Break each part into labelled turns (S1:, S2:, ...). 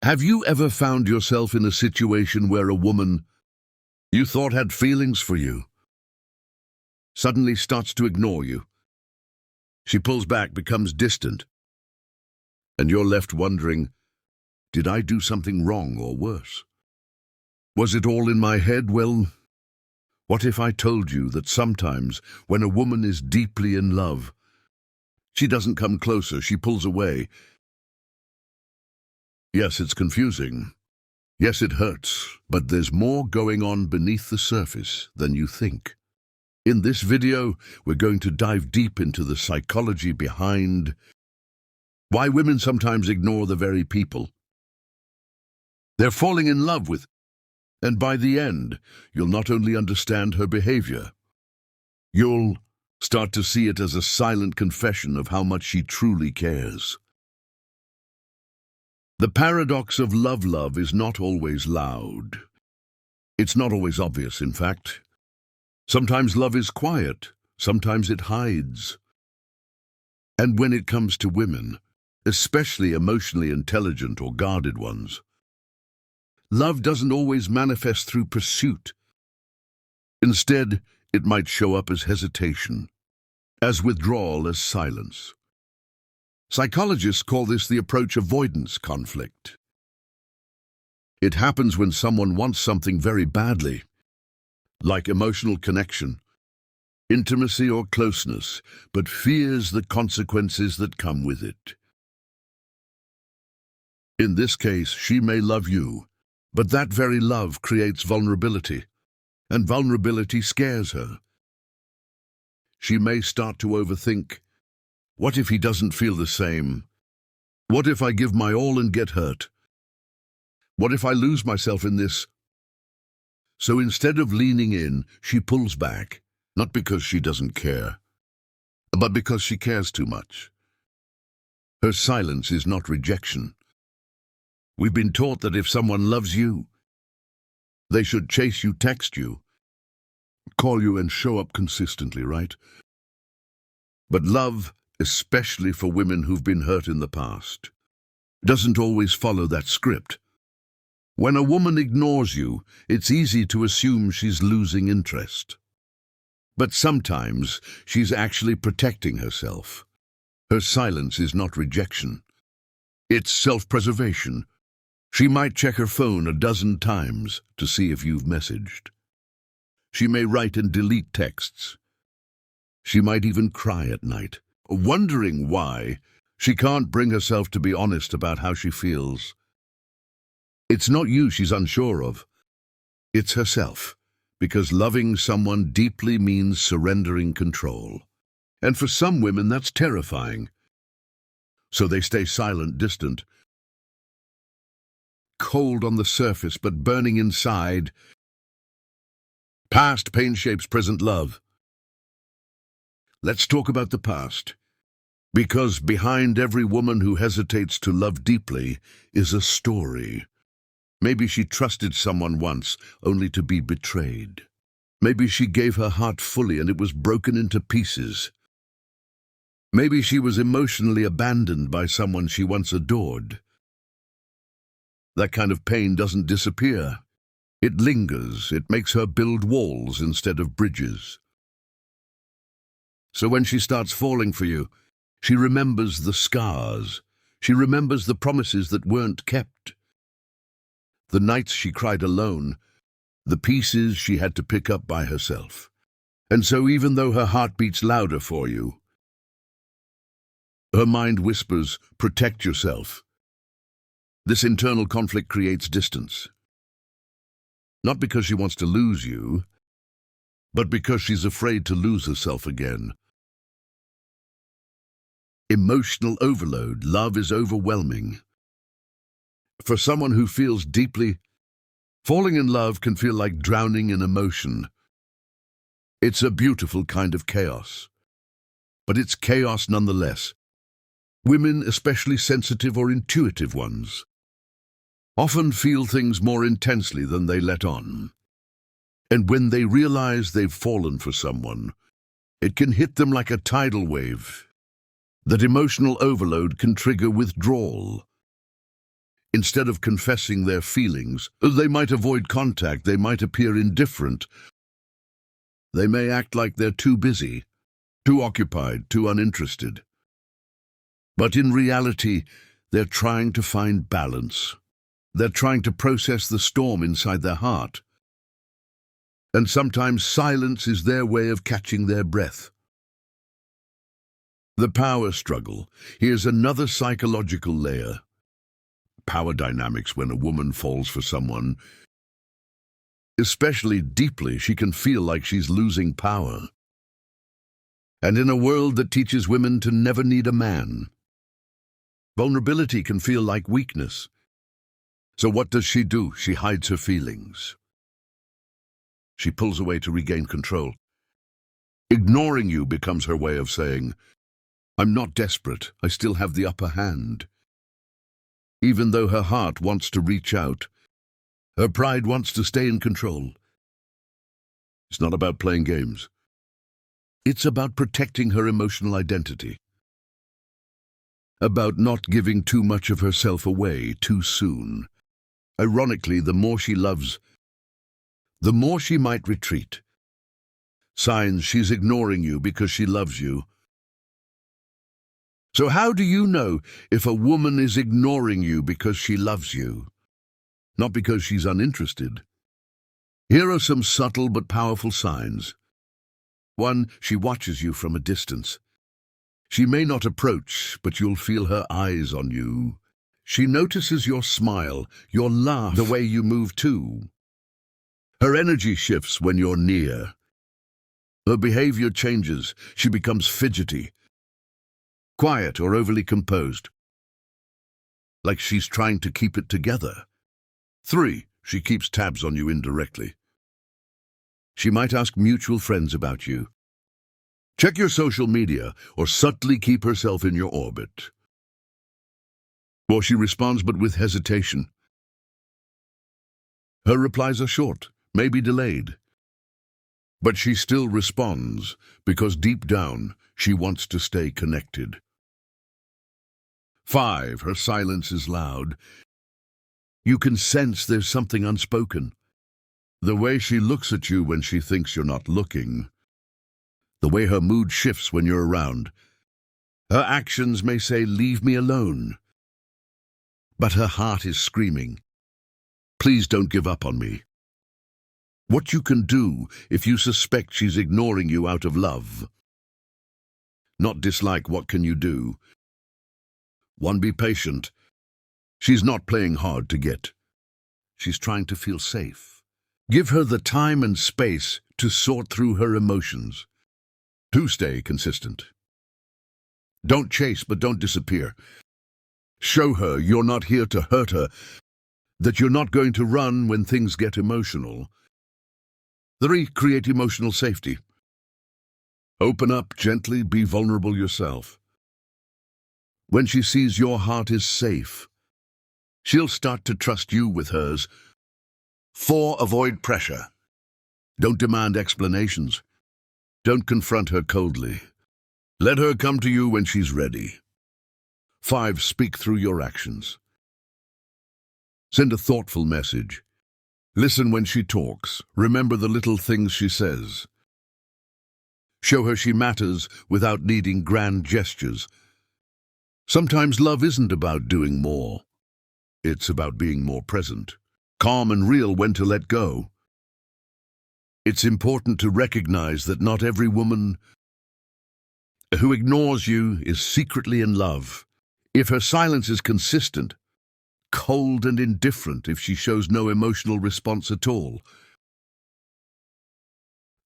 S1: Have you ever found yourself in a situation where a woman you thought had feelings for you suddenly starts to ignore you? She pulls back, becomes distant, and you're left wondering, did I do something wrong or worse? Was it all in my head? Well, what if I told you that sometimes when a woman is deeply in love, she doesn't come closer, she pulls away. Yes, it's confusing. Yes, it hurts, but there's more going on beneath the surface than you think. In this video, we're going to dive deep into the psychology behind why women sometimes ignore the very people they're falling in love with. And by the end, you'll not only understand her behavior, you'll start to see it as a silent confession of how much she truly cares. The paradox of love is not always loud. It's not always obvious, in fact. Sometimes love is quiet, sometimes it hides. And when it comes to women, especially emotionally intelligent or guarded ones, love doesn't always manifest through pursuit. Instead, it might show up as hesitation, as withdrawal, as silence. Psychologists call this the approach avoidance conflict. It happens when someone wants something very badly, like emotional connection, intimacy or closeness, but fears the consequences that come with it. In this case, she may love you, but that very love creates vulnerability, and vulnerability scares her. She may start to overthink, what if he doesn't feel the same? What if I give my all and get hurt? What if I lose myself in this? So instead of leaning in, she pulls back, not because she doesn't care, but because she cares too much. Her silence is not rejection. We've been taught that if someone loves you, they should chase you, text you, call you, and show up consistently, right? But love, especially for women who've been hurt in the past, doesn't always follow that script. When a woman ignores you, it's easy to assume she's losing interest. But sometimes she's actually protecting herself. Her silence is not rejection. It's self-preservation. She might check her phone a dozen times to see if you've messaged. She may write and delete texts. She might even cry at night, wondering why she can't bring herself to be honest about how she feels. It's not you she's unsure of. It's herself, because loving someone deeply means surrendering control. And for some women, that's terrifying. So they stay silent, distant, cold on the surface but burning inside. Past pain shapes present love. Let's talk about the past. Because behind every woman who hesitates to love deeply is a story. Maybe she trusted someone once, only to be betrayed. Maybe she gave her heart fully and it was broken into pieces. Maybe she was emotionally abandoned by someone she once adored. That kind of pain doesn't disappear. It lingers. It makes her build walls instead of bridges. So when she starts falling for you, she remembers the scars. She remembers the promises that weren't kept. The nights she cried alone, the pieces she had to pick up by herself. And so even though her heart beats louder for you, her mind whispers, protect yourself. This internal conflict creates distance. Not because she wants to lose you, but because she's afraid to lose herself again. Emotional overload. Love is overwhelming. For someone who feels deeply, falling in love can feel like drowning in emotion. It's a beautiful kind of chaos, but it's chaos nonetheless. Women, especially sensitive or intuitive ones, often feel things more intensely than they let on. And when they realize they've fallen for someone, it can hit them like a tidal wave. That emotional overload can trigger withdrawal. Instead of confessing their feelings, they might avoid contact, they might appear indifferent. They may act like they're too busy, too occupied, too uninterested. But in reality, they're trying to find balance. They're trying to process the storm inside their heart. And sometimes silence is their way of catching their breath. The power struggle. Here's another psychological layer. Power dynamics. When a woman falls for someone, especially deeply, she can feel like she's losing power. And in a world that teaches women to never need a man, vulnerability can feel like weakness. So what does she do? She hides her feelings. She pulls away to regain control. Ignoring you becomes her way of saying, "I'm not desperate, I still have the upper hand." Even though her heart wants to reach out, her pride wants to stay in control. It's not about playing games. It's about protecting her emotional identity. About not giving too much of herself away too soon. Ironically, the more she loves, the more she might retreat. Signs she's ignoring you because she loves you. So how do you know if a woman is ignoring you because she loves you, not because she's uninterested? Here are some subtle but powerful signs. 1, she watches you from a distance. She may not approach, but you'll feel her eyes on you. She notices your smile, your laugh, the way you move too. Her energy shifts when you're near. Her behavior changes. She becomes fidgety, quiet or overly composed, like she's trying to keep it together. 3, she keeps tabs on you indirectly. She might ask mutual friends about you, check your social media, or subtly keep herself in your orbit. Or she responds but with hesitation. Her replies are short, maybe delayed, but she still responds because deep down she wants to stay connected. 5, her silence is loud. You can sense there's something unspoken. The way she looks at you when she thinks you're not looking. The way her mood shifts when you're around. Her actions may say, "Leave me alone." But her heart is screaming, "Please don't give up on me." What you can do if you suspect she's ignoring you out of love, not dislike, what can you do? 1, be patient. She's not playing hard to get. She's trying to feel safe. Give her the time and space to sort through her emotions. 2, stay consistent. Don't chase, but don't disappear. Show her you're not here to hurt her, that you're not going to run when things get emotional. 3, create emotional safety. Open up gently, be vulnerable yourself. When she sees your heart is safe, she'll start to trust you with hers. 4, avoid pressure. Don't demand explanations. Don't confront her coldly. Let her come to you when she's ready. 5, speak through your actions. Send a thoughtful message. Listen when she talks. Remember the little things she says. Show her she matters without needing grand gestures. Sometimes love isn't about doing more. It's about being more present, calm and real when to let go. It's important to recognize that not every woman who ignores you is secretly in love. If her silence is consistent, cold and indifferent, if she shows no emotional response at all,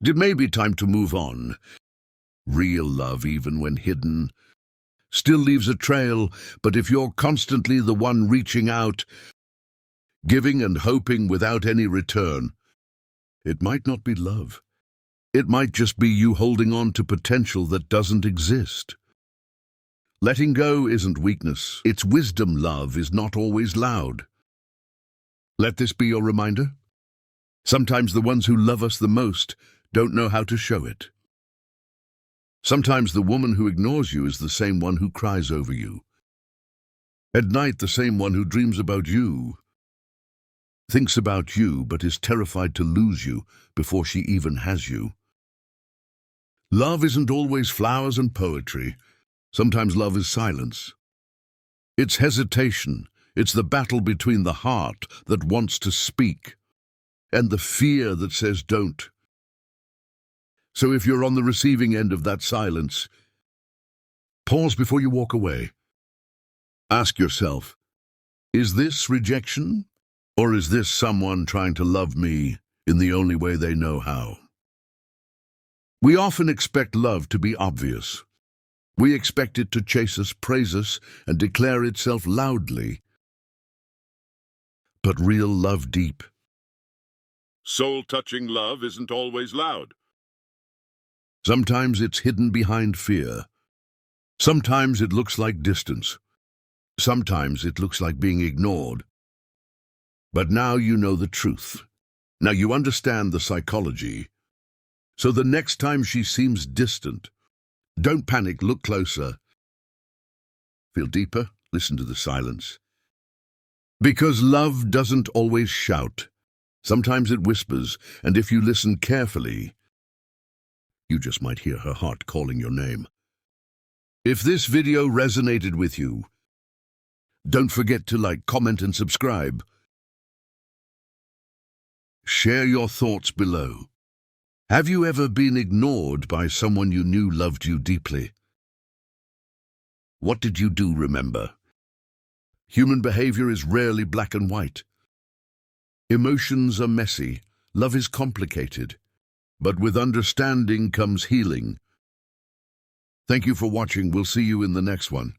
S1: it may be time to move on. Real love, even when hidden, still leaves a trail, but if you're constantly the one reaching out, giving and hoping without any return, it might not be love. It might just be you holding on to potential that doesn't exist. Letting go isn't weakness, it's wisdom. Love is not always loud. Let this be your reminder. Sometimes the ones who love us the most don't know how to show it. Sometimes the woman who ignores you is the same one who cries over you. At night, the same one who dreams about you thinks about you but is terrified to lose you before she even has you. Love isn't always flowers and poetry. Sometimes love is silence. It's hesitation. It's the battle between the heart that wants to speak and the fear that says don't. So if you're on the receiving end of that silence, pause before you walk away. Ask yourself, is this rejection, or is this someone trying to love me in the only way they know how? We often expect love to be obvious. We expect it to chase us, praise us, and declare itself loudly. But real love, deep, soul-touching love isn't always loud. Sometimes it's hidden behind fear. Sometimes it looks like distance. Sometimes it looks like being ignored. But now you know the truth. Now you understand the psychology. So the next time she seems distant, don't panic, look closer. Feel deeper, listen to the silence. Because love doesn't always shout. Sometimes it whispers, and if you listen carefully, you just might hear her heart calling your name. If this video resonated with you, don't forget to like, comment, and subscribe. Share your thoughts below. Have you ever been ignored by someone you knew loved you deeply? What did you do, remember? Human behavior is rarely black and white. Emotions are messy, love is complicated, but with understanding comes healing. Thank you for watching. We'll see you in the next one.